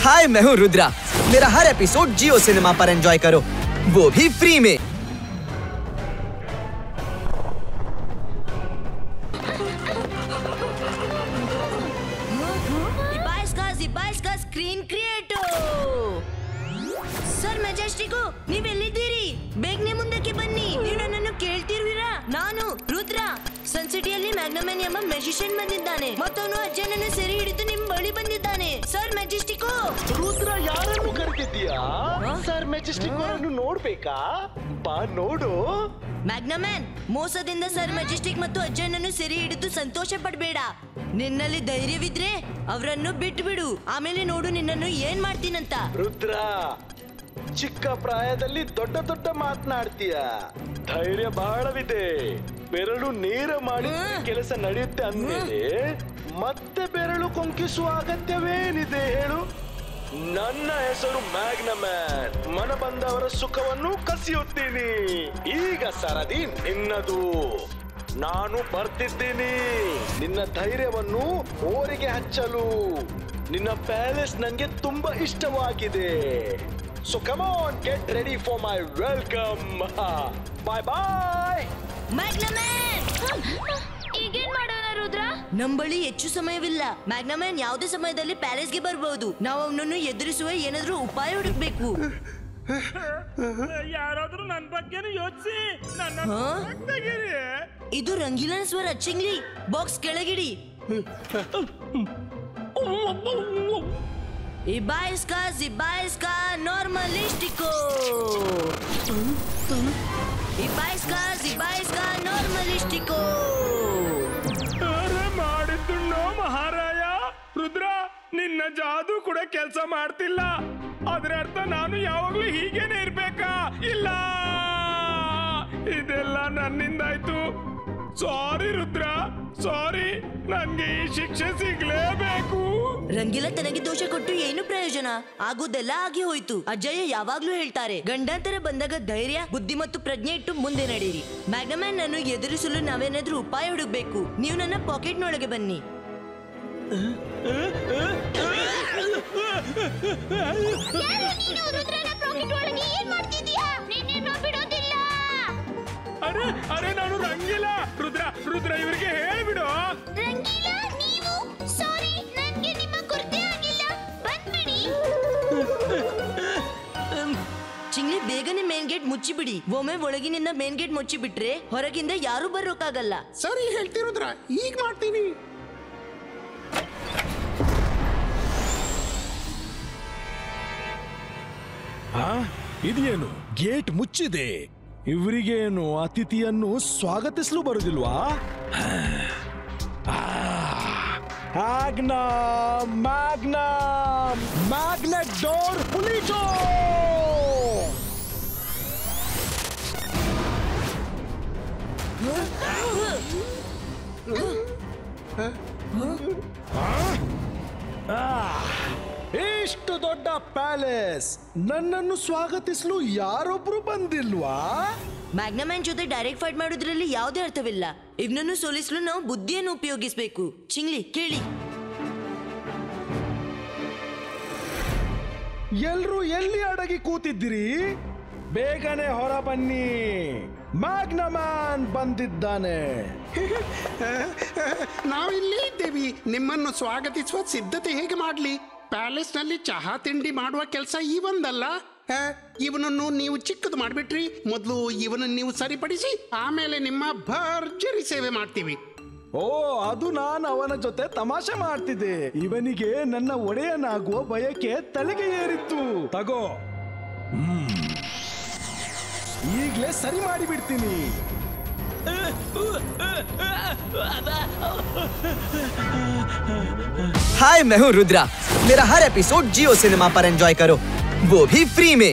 हाय, मैं हूँ रुद्रा। मेरा हर एपिसोड जियो सिनेमा पर एंजॉय करो, वो भी फ्री में। ಇಬಾಯ್ಸ್ಕಾ ಸ್ಕ್ರೀನ್ ಕ್ರಿಯೇಟರ್ ಸರ್ ಮೆಜೆಸ್ಟಿಕ್ ನೀವೆಲ್ಲಿದ್ದೀರಿ? ಬೇಗನೆ ಮುಂದಕ್ಕೆ ಬನ್ನಿ. ನೀವು ನನ್ನನ್ನು ಕೇಳ್ತಿರುವಿರಾ? ನಾನು ರುದ್ರ. ಸನ್ ಸಿಟಿಯಲ್ಲಿ ಮ್ಯಾಗ್ನಮನ್ ಎಂಬ ಮ್ಯಾಜಿಷಿಯನ್ ಬಂದಿದ್ದಾನೆ ಮತ್ತು ಅವನು ಅಜ್ಜನನ್ನು ಸೆರೆ ಹಿಡಿದು ನಿಮ್ಮ ಬಳಿ ಬಂದಿದ್ದಾನೆ. Sir Majestic. ರುದ್ರ, ಯಾರನ್ನು ಕರೆದಿದ್ದೀಯಾ? ಸರ್ ಮೆಜೆಸ್ಟಿಕ್ ಅವರನ್ನು ನೋಡ್ಬೇಕಾ? ಬಾ ನೋಡು. ಮ್ಯಾಗ್ನಮನ್, ಮೋಸದಿಂದ ಸರ್ ಮೆಜೆಸ್ಟಿಕ್ ಮತ್ತು ಅಜ್ಜನನ್ನು ಸೆರೆ ಹಿಡಿದು ಸಂತೋಷ ಪಡಬೇಡ. ನಿನ್ನಲ್ಲಿ ಧೈರ್ಯವಿದ್ರೆ ಅವರನ್ನು ಬಿಟ್ಟು ಬಿಡು. ಆಮೇಲೆ ನೋಡು ನಿನ್ನನ್ನು ಏನ್ ಮಾಡ್ತೀನಂತ. ರುದ್ರ, ಚಿಕ್ಕ ಪ್ರಾಯದಲ್ಲಿ ದೊಡ್ಡ ದೊಡ್ಡ ಮಾತನಾಡ್ತೀಯ. ಧೈರ್ಯ ಬಹಳವಿದೆ. ಬೆರಳು ನೇರ ಮಾಡಿ ಕೆಲಸ ನಡೆಯುತ್ತೆ ಅಂದ್ಮೇಲೆ ಮತ್ತೆ ಬೆರಳು ಕೊಂಕಿಸುವ ಅಗತ್ಯವೇನಿದೆ ಹೇಳು? ನನ್ನ ಹೆಸರು ಮ್ಯಾಗ್ನಮನ್. ಮನ ಬಂದವರ ಸುಖವನ್ನು ಕಸಿಯುತ್ತೀನಿ. ಈಗ ಸರದಿ ನಿನ್ನದು. ನಾನು ಬರ್ತಿದ್ದೀನಿ ನಿನ್ನ ಧೈರ್ಯವನ್ನು ಓರಿಗೆ ಹಚ್ಚಲು. ನಿನ್ನ ಪ್ಯಾಲೇಸ್ ನಂಗೆ ತುಂಬಾ ಇಷ್ಟವಾಗಿದೆ. So come on, get ready for my welcome. Bye bye. ಮ್ಯಾಗ್ನಮನ್, ಈಗೇನ್ ಮಾಡೋಣ ರುದ್ರ? ನಮ್ ಬಳಿ ಹೆಚ್ಚು ಸಮಯವಿಲ್ಲ. ಮ್ಯಾಗ್ನಮನ್ ಯಾವುದೇ ಸಮಯದಲ್ಲಿ ಪ್ಯಾಲೇಸ್ಗೆ ಬರಬಹುದು. ನಾವು ಅವನನ್ನು ಎದುರಿಸುವ ಏನಾದ್ರೂ ಉಪಾಯ ಹುಡುಕ್ಬೇಕು. ಯಾರಾದ್ರೂ ನನ್ ಬಗ್ಗೆನೂ ಯೋಚಿಸಿ. ಇದು ರಂಗೀಲನ ಸ್ವರ. ಚಿಂಗ್ಲಿ, ಬಾಕ್ಸ್ ಕೆಳಗಿಡಿ. ಇಬಾಯ್ಸ್ಕಾ ನಾರ್ಮಲಿಸ್ಟಿಕೋ. ಇಬಾಯ್ಸ್ಕಾ ನಾರ್ಮಲಿಸ್ಟಿಕೋ. ಮಾಡಿದ್ದು ಮಹಾರಾಯ. ರುದ್ರ, ನಿನ್ನ ಜಾದು ಕೂಡ ಕೆಲಸ ಮಾಡ್ತಿಲ್ಲ. ಅದ್ರ ಅರ್ಥ ನಾನು ಯಾವಾಗ್ಲೂ ಹೀಗೇನೆ ಇರ್ಬೇಕಾ? ಇಲ್ಲ, ಇದೆಲ್ಲ ನನ್ನಿಂದಾಯ್ತು. ಸಾರಿ ರುದ್ರ, ಸಾರಿ. ನನ್ಗೆ ಈ ಶಿಕ್ಷೆ ಸಿಗ್ಲೇಬೇಕು. ರಂಗಿಲ ತನಗೆ ದೋಷ ಕೊಟ್ಟು ಏನು ಪ್ರಯೋಜನ? ಆಗುದೆಲ್ಲ ಆಗಿ ಹೋಯ್ತು. ಅಜ್ಜಯ್ಯ ಯಾವಾಗ್ಲೂ ಹೇಳ್ತಾರೆ, ಗಂಡಾಂತರ ಬಂದಾಗ ಧೈರ್ಯ, ಬುದ್ಧಿ ಮತ್ತು ಪ್ರಜ್ಞೆ ಇಟ್ಟು ಮುಂದೆ ನಡೆಯಿರಿ. ಮ್ಯಾಗ್ನಮನ್ ನನ್ನು ಎದುರಿಸಲು ನಾವೇನಾದ್ರೂ ಉಪಾಯ ಹುಡುಕ್ಬೇಕು. ನೀವು ನನ್ನ ಪಾಕೆಟ್ ನೊಳಗೆ ಬನ್ನಿ. ಅರೆ ನಾನು ರಂಗಿಲ್ಲ. ರುದ್ರ ಇವರಿಗೆ ಹೇಳ್ಬಿಡು. ಚಿಂಗ್ಲಿ, ಬೇಗನೆ ಮೇನ್ ಗೇಟ್ ಮುಚ್ಚಿಬಿಡಿ. ಒಮ್ಮೆ ಒಳಗಿನಿಂದ ಮೇನ್ ಗೇಟ್ ಮುಚ್ಚಿಬಿಟ್ರೆ ಹೊರಗಿಂದ ಯಾರು ಬರೋಕ್ಕಾಗಲ್ಲ. ಸರಿ ಹೇಳ್ತಿರುದ್ರ, ಈಗ ಮಾಡ್ತೀನಿ. ಇದೇನು ಗೇಟ್ ಮುಚ್ಚಿದೆ? ಇವರಿಗೇನು ಅತಿಥಿಯನ್ನು ಸ್ವಾಗತಿಸಲು ಬರುದಿಲ್ವಾ? Magnet door ಪುಲಿಟೋ. ಇಷ್ಟು ದೊಡ್ಡ ಪ್ಯಾಲೇಸ್, ನನ್ನನ್ನು ಸ್ವಾಗತಿಸಲು ಯಾರೊಬ್ರು ಬಂದಿಲ್ವಾ? ಮ್ಯಾಗ್ನಮನ್ ಜೊತೆ ಡೈರೆಕ್ಟ್ ಫೈಟ್ ಮಾಡೋದ್ರಲ್ಲಿ ಯಾವುದೇ ಅರ್ಥವಿಲ್ಲ. ಇವನನ್ನು ಸೋಲಿಸಲು ನಾವು ಬುದ್ಧಿಯನ್ನು ಉಪಯೋಗಿಸಬೇಕು. ಚಿಂಗ್ಲಿ, ಕೇಳಿ. ಎಲ್ರು ಎಲ್ಲಿ ಅಡಗಿ ಕೂತಿದ್ದೀರಿ? ಬೇಗನೆ ಹೊರ ಬನ್ನಿ. ಮ್ಯಾಗ್ನಮನ್ ಬಂದಿದ್ದಾನೆ. ನಾವಿಲ್ಲೇ ಇದ್ದೇವೆ. ನಿಮ್ಮನ್ನು ಸ್ವಾಗತಿಸುವ ಸಿದ್ಧತೆ ಹೇಗೆ ಮಾಡ್ಲಿ? ಪ್ಯಾಲೇಸ್ ನಲ್ಲಿ ಚಹಾ ತಿಂಡಿ ಮಾಡುವ ಕೆಲಸ ಇವೊಂದಲ್ಲ. ಇವನನ್ನು ನೀವು ಚಿಕ್ಕದು ಮಾಡ್ಬಿಟ್ರಿ. ಮೊದಲು ಇವನನ್ನು ನೀವು ಸರಿಪಡಿಸಿ ಆಮೇಲೆ ನಿಮ್ಮ ಭರ್ಜರಿ ಸೇವೆ ಮಾಡ್ತೀವಿ. ಓ, ಅದು ನಾನು ಅವನ ಜೊತೆ ತಮಾಷೆ ಮಾಡ್ತಿದ್ದೆ. ಇವನಿಗೆ ನನ್ನ ಒಡೆಯನಾಗುವ ಬಯಕೆ ತಲೆಗೆ ಏರಿತ್ತು. ತಗೋ, ಈಗಲೇ ಸರಿ ಮಾಡಿ ಬಿಡ್ತೀನಿ. हाय, मैं हूँ रुद्रा। मेरा हर एपिसोड जियो सिनेमा पर एंजॉय करो, वो भी फ्री में।